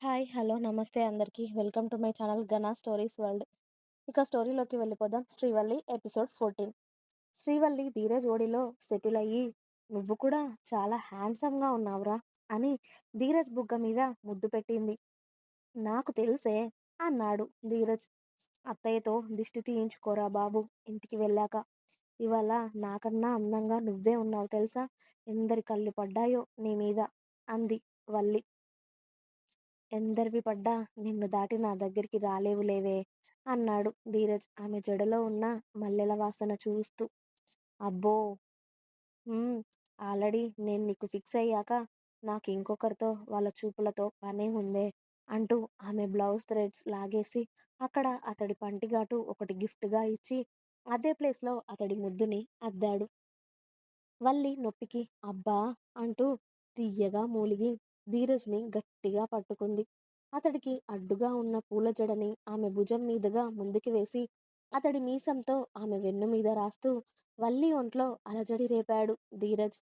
Hi! Hello! నమస్తే అందరికీ. Welcome to my channel 'Ghana stories world'. ఇక స్టోరీలోకి వెళ్ళిపోదాం. 'శ్రీవల్లి' ఎపిసోడ్ 14. శ్రీవల్లి ధీరజ్ ఓడిలో సెటిల్ అయ్యి, "నువ్వు కూడా చాలా హ్యాండ్సమ్‌గా ఉన్నావురా" అని ధీరజ్ బుగ్గ మీద ముద్దు పెట్టింది. "నాకు తెలుసే" అన్నాడు ధీరజ్. "అత్తయ్యతో దిష్టి తీయించుకోరా బాబు ఇంటికి వెళ్ళాక. ఇవాళ నాకన్నా అందంగా నువ్వే ఉన్నావు తెలుసా? ఎందరి కళ్ళు పడ్డాయో నీ మీద" అంది వల్లి. "ఎందరివి పడ్డా నిన్ను దాటి నా దగ్గరికి రాలేవులేవే" అన్నాడు ధీరజ్ ఆమె జడలో ఉన్న మల్లెల వాసన చూస్తూ. "అబ్బో! హ్మ్. ఆల్రెడీ నేను నీకు ఫిక్స్ అయ్యాక నాకింకొకరితో వాళ్ళ చూపులతో పనే ఉందే" అంటూ ఆమె బ్లౌజ్ థ్రెడ్స్ లాగేసి అక్కడ అతడి పంటిగాటు ఒకటి గిఫ్ట్‌గా ఇచ్చి అదే ప్లేస్‌లో అతడి ముద్దుని అద్దాడు. వల్లి నొప్పికి "అబ్బా" అంటూ తియ్యగా మూలిగి ధీరజ్‌ని గట్టిగా పట్టుకుంది. అతడికి అడ్డుగా ఉన్న పూల జడని ఆమె భుజం మీదుగా ముందుకి వేసి అతడి మీసంతో ఆమె వెన్ను మీద రాస్తూ వల్లి ఒంట్లో అలజడి రేపాడు ధీరజ్.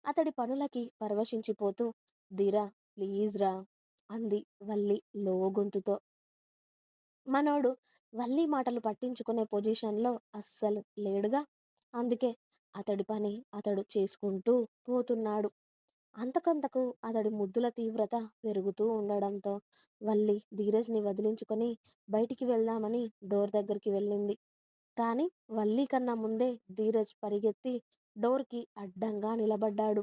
అతడి పనులకి పరవశించిపోతూ "ధీరా, ప్లీజ్ రా" అంది వల్లి లో గొంతుతో. మనోడు వల్లి మాటలు పట్టించుకునే పొజిషన్‌లో అస్సలు లేడుగా. అందుకే అతడి పని అతడు చేసుకుంటూ పోతున్నాడు. అంతకంతకు అతడి ముద్దుల తీవ్రత పెరుగుతూ ఉండడంతో వల్లి ధీరజ్‌ని వదిలించుకొని బయటికి వెళ్దామని డోర్ దగ్గరికి వెళ్ళింది. కానీ వల్లి కన్నా ముందే ధీరజ్ పరిగెత్తి డోర్‌కి అడ్డంగా నిలబడ్డాడు.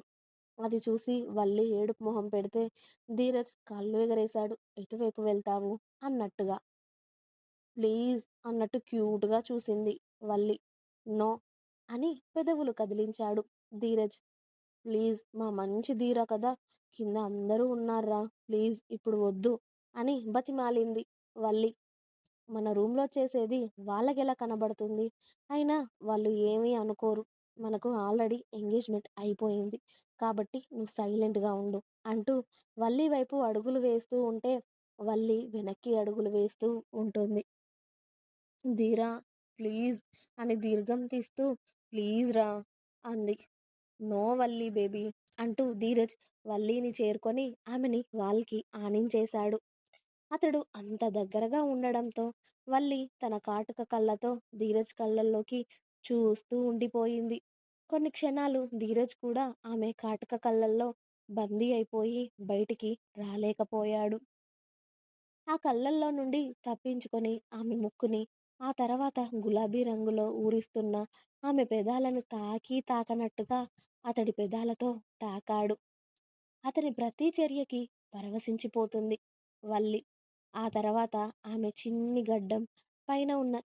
అది చూసి వల్లి ఏడుపు మొహం పెడితే ధీరజ్ కళ్ళు ఎగరేశాడు. "ఎటువైపు వెళ్తావు" అన్నట్టుగా. "ప్లీజ్" అన్నట్టు క్యూట్‌గా చూసింది వల్లి. "నో" అని పెదవులు కదిలించాడు ధీరజ్. "ప్లీజ్ మా మంచి ధీర కదా! కింద అందరూ ఉన్నార్రా! ప్లీజ్ ఇప్పుడు వద్దు" అని బతిమాలింది వల్లి. "మన రూమ్‌లో చేసేది వాళ్ళకెలా కనబడుతుంది? అయినా వాళ్ళు ఏమీ అనుకోరు. మనకు ఆల్రెడీ ఎంగేజ్‌మెంట్ అయిపోయింది. కాబట్టి నువ్వు సైలెంట్‌గా ఉండు" అంటూ వల్లి వైపు అడుగులు వేస్తూ ఉంటే వల్లి వెనక్కి అడుగులు వేస్తూ ఉంటుంది. "ధీరా, ప్లీజ్" అని దీర్ఘం తీస్తూ "ప్లీజ్ రా" అంది. "నో వల్లి బేబీ" అంటూ ధీరజ్ వల్లిని చేరుకొని ఆమెని వాల్‌కి ఆనించేశాడు. అతడు అంత దగ్గరగా ఉండడంతో వల్లి తన కాటుక కళ్ళతో ధీరజ్ కళ్ళల్లోకి చూస్తూ ఉండిపోయింది. కొన్ని క్షణాలు ధీరజ్ కూడా ఆమె కాటుక కళ్ళల్లో బందీ అయిపోయి బయటికి రాలేకపోయాడు. ఆ కళ్ళల్లో నుండి తప్పించుకొని ఆమె ముక్కుని, ఆ తర్వాత గులాబీ రంగులో ఊరిస్తున్న ఆమె పెదాలను తాకి తాకనట్టుగా అతడి పెదాలతో తాకాడు. అతని ప్రతి చర్యకి పరవశించిపోతుంది వల్లి. ఆ తర్వాత ఆమె చిన్ని గడ్డం పైన ఉన్న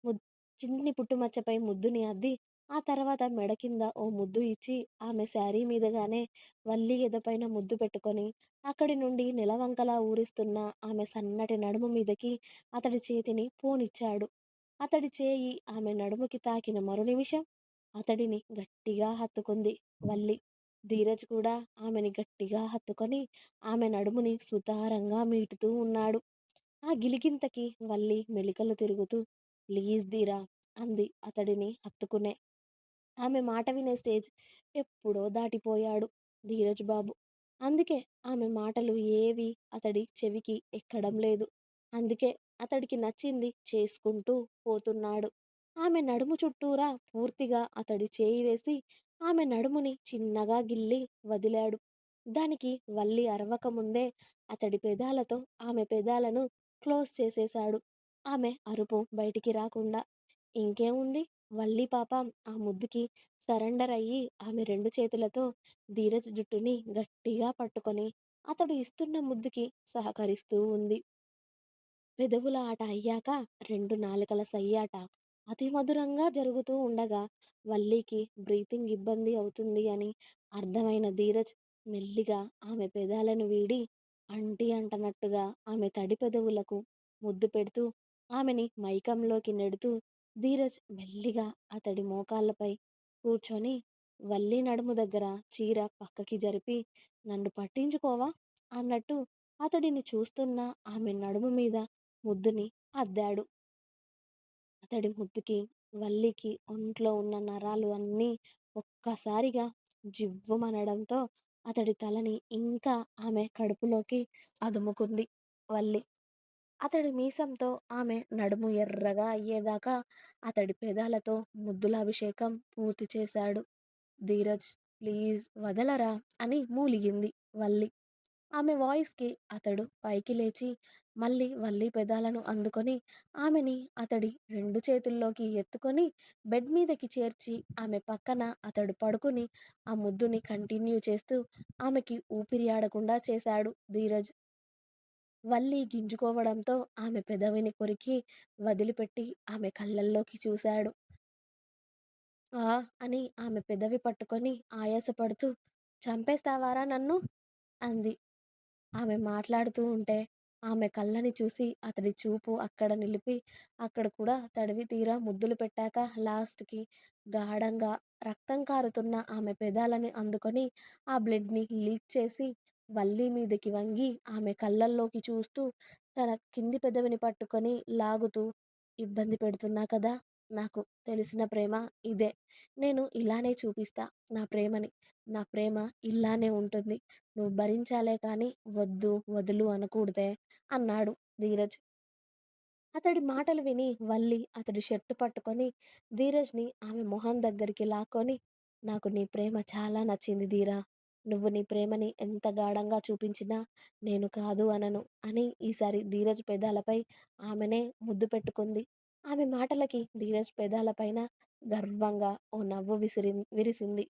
ముద్ చిన్ని పుట్టుమచ్చపై ముద్దుని అద్ది, ఆ తర్వాత మెడ కింద ఓ ముద్దు ఇచ్చి, ఆమె శారీ మీదగానే వల్లి ఎదపైన ముద్దు పెట్టుకొని, అక్కడి నుండి నెలవంకలా ఊరిస్తున్న ఆమె సన్నటి నడుము మీదకి అతడి చేతిని పోనిచ్చాడు. అతడి చేయి ఆమె నడుముకి తాకిన మరు నిమిషం అతడిని గట్టిగా హత్తుకుంది వల్లి. ధీరజ్ కూడా ఆమెని గట్టిగా హత్తుకొని, ఆమె నడుముని సుతారంగా మీటుతూ ఉన్నాడు. ఆ గిలిగింతకి వల్లి మెలికలు తిరుగుతూ "ప్లీజ్ ధీరా" అంది అతడిని హత్తుకునే. ఆమె మాట వినే స్టేజ్ ఎప్పుడో దాటిపోయాడు ధీరజ్ బాబు. అందుకే ఆమె మాటలు ఏవి అతడి చెవికి ఎక్కడం లేదు. అందుకే అతడికి నచ్చింది చేసుకుంటూ పోతున్నాడు. ఆమె నడుము చుట్టూరా పూర్తిగా అతడి చేయి వేసి ఆమె నడుముని చిన్నగా గిల్లి వదిలాడు. దానికి వల్లి అరవక ముందే అతడి పెదాలతో ఆమె పెదాలను క్లోజ్ చేసేశాడు. ఆమె అరుపు బయటికి రాకుండా. ఇంకేముంది, వల్లి పాప ఆ ముద్దుకి సరెండర్ అయ్యి ఆమె రెండు చేతులతో ధీరజ్ జుట్టుని గట్టిగా పట్టుకొని అతడు ఇస్తున్న ముద్దుకి సహకరిస్తూ ఉంది. పెదవుల ఆట అయ్యాక రెండు నాలుకల సయ్యాట అతి మధురంగా జరుగుతూ ఉండగా వల్లికి బ్రీతింగ్ ఇబ్బంది అవుతుంది అని అర్థమైన ధీరజ్ మెల్లిగా ఆమె పెదాలను వీడి అంటి అంటనట్టుగా ఆమె తడి పెదవులకు ముద్దు పెడుతూ ఆమెని మైకంలోకి నెడుతూ ధీరజ్ మెల్లిగా అతడి మోకాళ్ళపై కూర్చొని వల్లి నడుము దగ్గర చీర పక్కకి జరిపి "నన్ను పట్టించుకోవా" అన్నట్టు అతడిని చూస్తున్న ఆమె నడుము మీద ముద్దుని అద్దాడు. అతడి ముద్దుకి వల్లికి ఒంట్లో ఉన్న నరాలు అన్నీ ఒక్కసారిగా జివ్వుమనడంతో అతడి తలని ఇంకా ఆమె కడుపులోకి అదుముకుంది వల్లి. అతడి మీసంతో ఆమె నడుము ఎర్రగా అయ్యేదాకా అతడి పెదాలతో ముద్దుల అభిషేకం పూర్తి చేశాడు. ధీరజ్, ప్లీజ్ వదలరా అని మూలిగింది వల్లి. ఆమె వాయిస్‌కి అతడు పైకి లేచి, మళ్ళీ వల్లి పెదాలను అందుకొని, ఆమెని అతడి 2 చేతుల్లోకి ఎత్తుకొని, బెడ్ మీదకి చేర్చి, ఆమె పక్కన అతడు పడుకుని, ఆ ముద్దుని కంటిన్యూ చేస్తూ, ఆమెకి ఊపిరి ఆడకుండా చేశాడు ధీరజ్. వల్లి గింజుకోవడంతో ఆమె పెదవిని కొరికి, వదిలిపెట్టి ఆమె కళ్ళల్లోకి చూశాడు. ఆ! అని ఆమె పెదవి పట్టుకొని ఆయాసపడుతూ, చంపేస్తావారా నన్ను? అంది. ఆమె మాట్లాడుతూ ఉంటే, ఆమె కళ్ళని చూసి అతడి చూపు అక్కడ నిలిపి, అక్కడ కూడా తడివి తీరా ముద్దులు పెట్టాక లాస్ట్‌కి గాఢంగా రక్తం కారుతున్న ఆమె పెదాలని అందుకొని, ఆ బ్లడ్‌ని లీక్ చేసి, వల్లి మీదకి వంగి, ఆమె కళ్ళల్లోకి చూస్తూ, తన కింది పెదవిని పట్టుకొని లాగుతూ, ఇబ్బంది పెడుతున్నా కదా! నాకు తెలిసిన ప్రేమ ఇదే. నేను ఇలానే చూపిస్తా నా ప్రేమని. నా ప్రేమ ఇలానే ఉంటుంది. నువ్వు భరించాలే కానీ వద్దు, వదులు అనకూడదే అన్నాడు ధీరజ్. అతడి మాటలు విని వల్లి అతడి షర్టు పట్టుకొని ధీరజ్‌ని ఆమె మొహం దగ్గరికి లాక్కొని, నాకు నీ ప్రేమ చాలా నచ్చింది ధీరా. నువ్వు నీ ప్రేమని ఎంత గాఢంగా చూపించినా నేను కాదు అనను అని ఈసారి ధీరజ్ పెదాలపై ఆమెనే ముద్దు పెట్టుకుంది. ఆమె మాటలకి ధీరజ్ పెదాల పైన గర్వంగా ఓ నవ్వు విరిసింది.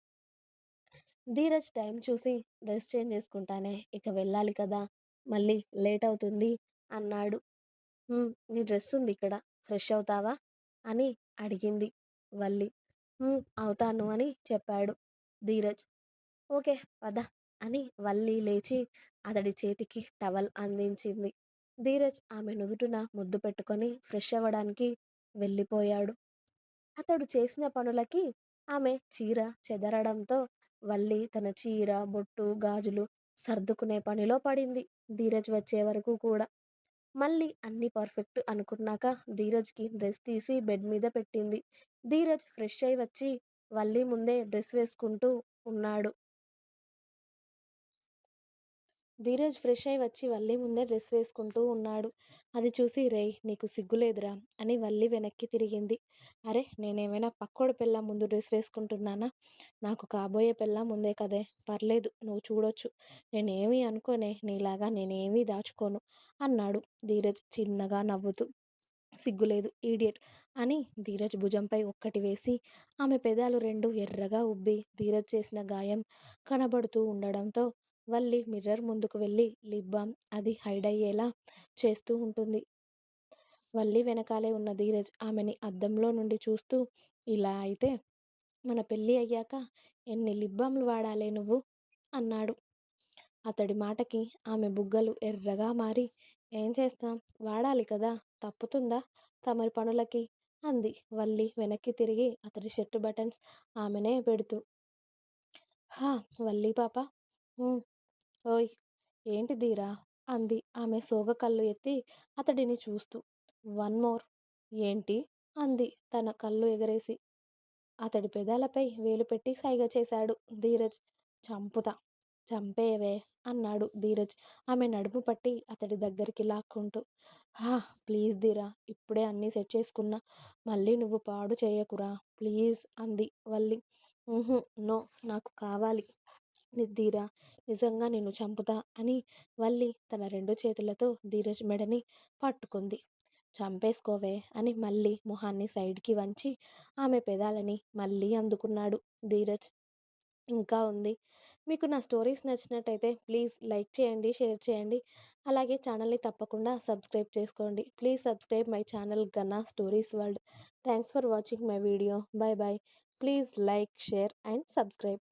ధీరజ్ టైం చూసి డ్రెస్ చేంజ్ చేసుకుంటానే, ఇక వెళ్ళాలి కదా! మళ్ళీ లేట్ అవుతుంది అన్నాడు. నీ డ్రెస్ ఉంది ఇక్కడ. ఫ్రెష్ అవుతావా? అని అడిగింది వల్లి. అవుతాను అని చెప్పాడు ధీరజ్. ఓకే. పద అని వల్లి లేచి అతడి చేతికి టవల్ అందించింది. ధీరజ్ ఆమె నుదుటిన ముద్దు పెట్టుకొని ఫ్రెష్ అవ్వడానికి వెళ్ళిపోయాడు. అతడు చేసిన పనులకి ఆమె చీర చెదరడంతో వల్లి తన చీర, బొట్టు, గాజులు సర్దుకునే పనిలో పడింది. ధీరజ్ వచ్చే వరకు కూడా. మళ్ళీ అన్నీ పర్ఫెక్ట్ అనుకున్నాక ధీరజ్‌కి డ్రెస్ తీసి బెడ్ మీద పెట్టింది. ధీరజ్ ఫ్రెష్ అయ్యి వచ్చి వల్లి ముందే డ్రెస్ వేసుకుంటూ ఉన్నాడు. ధీరజ్ ఫ్రెష్ అయ్యి వచ్చి వల్లి ముందే డ్రెస్ వేసుకుంటూ ఉన్నాడు. అది చూసి రేయ్ నీకు సిగ్గులేదురా అని వల్లి వెనక్కి తిరిగింది. అరె! నేనేమైనా పక్కోడి పెళ్ళాం ముందు డ్రెస్ వేసుకుంటున్నానా? నాకు కాబోయే పెళ్ళాం ముందే కదే! పర్లేదు నువ్వు చూడొచ్చు. నేనేమీ అనుకోనే నీలాగా నేనేమీ దాచుకోను అన్నాడు ధీరజ్ చిన్నగా నవ్వుతూ. సిగ్గులేదు ఈడియట్ అని ధీరజ్ భుజంపై ఒక్కటి వేసి ఆమె పెదాలు రెండు ఎర్రగా ఉబ్బి ధీరజ్ చేసిన గాయం కనబడుతూ ఉండడంతో వల్లి మిర్రర్ ముందుకు వెళ్ళి లిప్ బామ్ అది హైడ్ అయ్యేలా చేస్తూ ఉంటుంది. వల్లి వెనకాలే ఉన్న ధీరజ్ ఆమెని అద్దంలో నుండి చూస్తూ ఇలా అయితే మన పెళ్ళి అయ్యాక ఎన్ని లిప్ బామ్లు వాడాలే నువ్వు అన్నాడు. అతడి మాటకి ఆమె బుగ్గలు ఎర్రగా మారి ఏం చేస్తాం వాడాలి కదా తప్పుతుందా తమరి పనులకి అంది వల్లి వెనక్కి తిరిగి అతడి షర్టు బటన్స్ ఆమెనే పెడుతూ. హా వల్లి పాప. "ఉమ్, ఓయ్ ఏంటి ధీరా అంది ఆమె సోగ కళ్ళు ఎత్తి అతడిని చూస్తూ. వన్ మోర్ ఏంటి అంది తన కళ్ళు ఎగరేసి. అతడి పెదాలపై వేలు పెట్టి సైగ చేశాడు ధీరజ్. చంపుతా చంపేయవే అన్నాడు ధీరజ్ ఆమె నడుము పట్టి అతడి దగ్గరికి లాక్కుంటూ. హా ప్లీజ్ ధీరా ఇప్పుడే అన్నీ సెట్ చేసుకున్నా మళ్ళీ నువ్వు పాడు చేయకురా ప్లీజ్ అంది వల్లి. "ఉహు, నో నాకు కావాలి ధీరా నిజంగా నిన్ను చంపుతా అని వల్లి తన 2 చేతులతో ధీరజ్ మెడని పట్టుకుంది. చంపేసుకోవే అని మళ్ళీ మొహాన్ని సైడ్‌కి వంచి ఆమె పెదాలని మళ్ళీ అందుకున్నాడు ధీరజ్. ఇంకా ఉంది. మీకు నా స్టోరీస్ నచ్చినట్టయితే ప్లీజ్ లైక్ చేయండి, షేర్ చేయండి. అలాగే ఛానల్‌ని తప్పకుండా సబ్స్క్రైబ్ చేసుకోండి. Please subscribe my channel 'Ganna stories world'. Thanks for watching my video. Bye bye. Please like, share and subscribe.